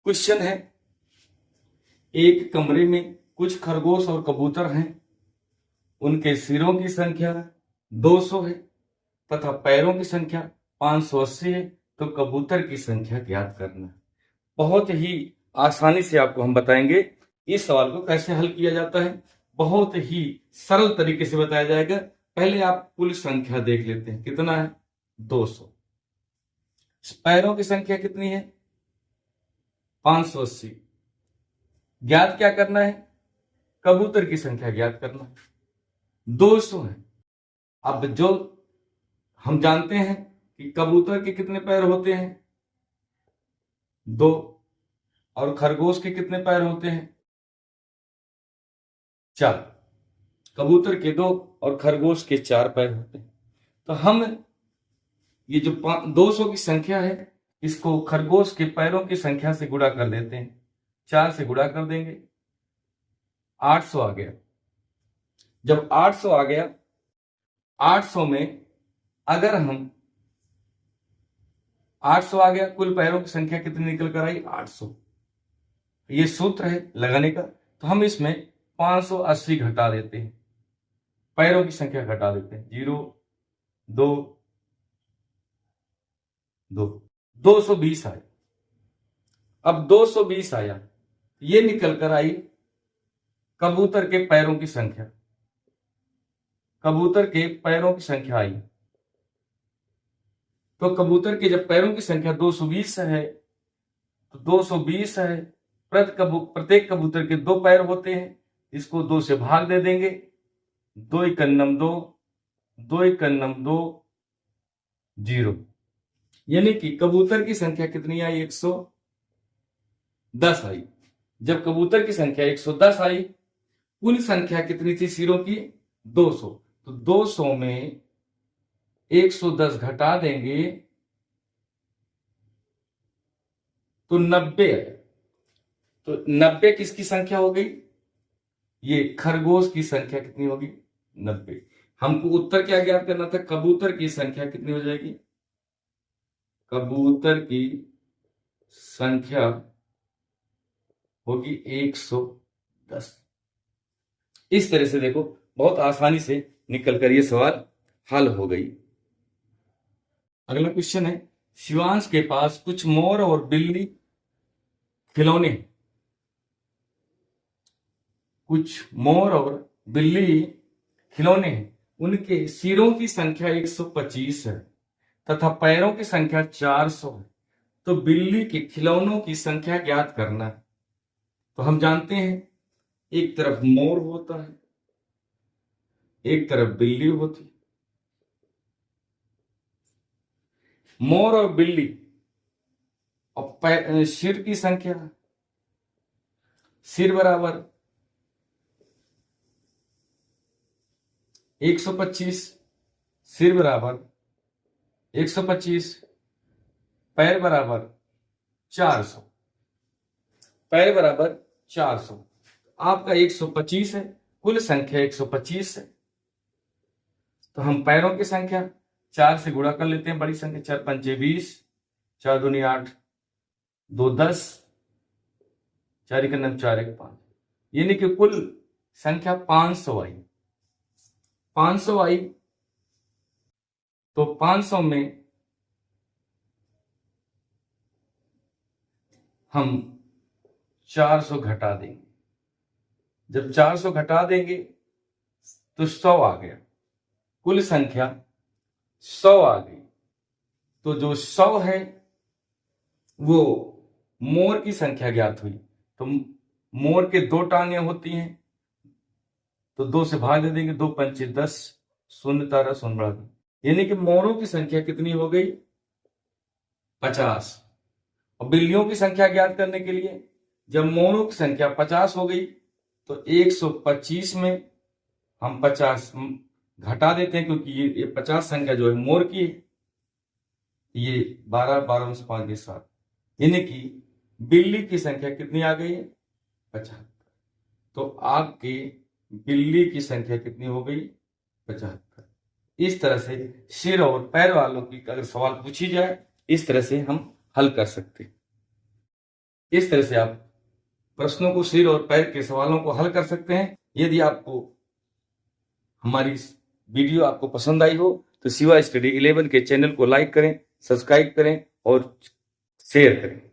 Question है, एक कमरे में कुछ खरगोश और कबूतर हैं। उनके सिरों की संख्या 200 है तथा पैरों की संख्या 580 है। तो कबूतर की संख्या ज्ञात करना। बहुत ही आसानी से आपको हम बताएंगे इस सवाल को कैसे हल किया जाता है। बहुत ही सरल तरीके से बताया जाएगा। पहले आप कुल संख्या देख लेते हैं, कितना है 200। पैरों की संख्या कितनी है 580। ज्ञात क्या करना है, कबूतर की संख्या ज्ञात करना है। 200 है। अब जो हम जानते हैं कि कबूतर के कितने पैर होते हैं 2, और खरगोश के कितने पैर होते हैं 4। कबूतर के 2 और खरगोश के 4 पैर होते हैं। तो हम ये जो 200 की संख्या है इसको खरगोश के पैरों की संख्या से गुणा कर देते हैं। 4 से गुणा कर देंगे, 800 आ गया। जब 800 आ गया, 800 में अगर हम 800 आ गया, कुल पैरों की संख्या कितनी निकल कर आई 800। ये सूत्र है लगाने का। तो हम इसमें 580 घटा देते हैं, पैरों की संख्या घटा देते हैं। 0 2 2 220 आए। अब 220 आया, ये निकल कर आई कबूतर के पैरों की संख्या। कबूतर के पैरों की संख्या आई। तो कबूतर के जब पैरों की संख्या 220 है तो 220 है। प्रत्येक कबूतर के 2 पैर होते हैं। इसको 2 से भाग दे देंगे। 2 एकन्नम 2, 2 एकन्नम 2, 0। यानी कि कबूतर की संख्या कितनी आई 110 आई। जब कबूतर की संख्या 110 आई, कुल संख्या कितनी थी सिरों की 200। तो 200 में 110 घटा देंगे तो 90 है। तो 90 किसकी संख्या हो गई, ये खरगोश की संख्या कितनी होगी 90। हमको उत्तर क्या ज्ञात करना था, कबूतर की संख्या कितनी हो जाएगी, कबूतर की संख्या होगी 110। इस तरह से देखो बहुत आसानी से निकल कर ये सवाल हल हो गई। अगला क्वेश्चन है, शिवांश के पास कुछ मोर और बिल्ली खिलौने, कुछ मोर और बिल्ली खिलौने हैं। उनके सिरों की संख्या 125 है तथा पैरों की संख्या 400 है। तो बिल्ली के खिलौनों की संख्या ज्ञात करना है। तो हम जानते हैं एक तरफ मोर होता है, एक तरफ बिल्ली होती है। मोर और बिल्ली और सिर की संख्या, सिर बराबर 125, सिर बराबर 125, पैर बराबर 400, पैर बराबर 400। आपका 125 है, कुल संख्या 125 है। तो हम पैरों की संख्या 4 से गुणा कर लेते हैं, बड़ी संख्या 4 पंचे 20, 4 दूनी 8, 2 10, 4 एक 9, 4 एक 5, यानी कि कुल संख्या 500 आई। 500 आई तो 500 में हम 400 घटा देंगे। जब 400 घटा देंगे तो 100 आ गया, कुल संख्या 100 आ गई। तो जो 100 है वो मोर की संख्या ज्ञात हुई। तो मोर के 2 टांगे होती हैं, तो 2 से भाग दे देंगे, 2 पंचे 10, 0 तारा 0 बढ़ा दो, यानी कि मोरों की संख्या कितनी हो गई 50। और बिल्लियों की संख्या ज्ञात करने के लिए जब मोरों की संख्या 50 हो गई तो 125 में हम 50 घटा देते हैं, क्योंकि ये 50 संख्या जो है मोर की है। ये 12 12 से 5 7, यानी कि बिल्ली की संख्या कितनी आ गई है 75। तो आपकी बिल्ली की संख्या कितनी हो गई 75। इस तरह से सिर और पैर वालों की अगर सवाल पूछी जाए इस तरह से हम हल कर सकते हैं। इस तरह से आप प्रश्नों को, सिर और पैर के सवालों को हल कर सकते हैं। यदि आपको हमारी वीडियो आपको पसंद आई हो तो शिवा स्टडी 11 के चैनल को लाइक करें, सब्सक्राइब करें और शेयर करें।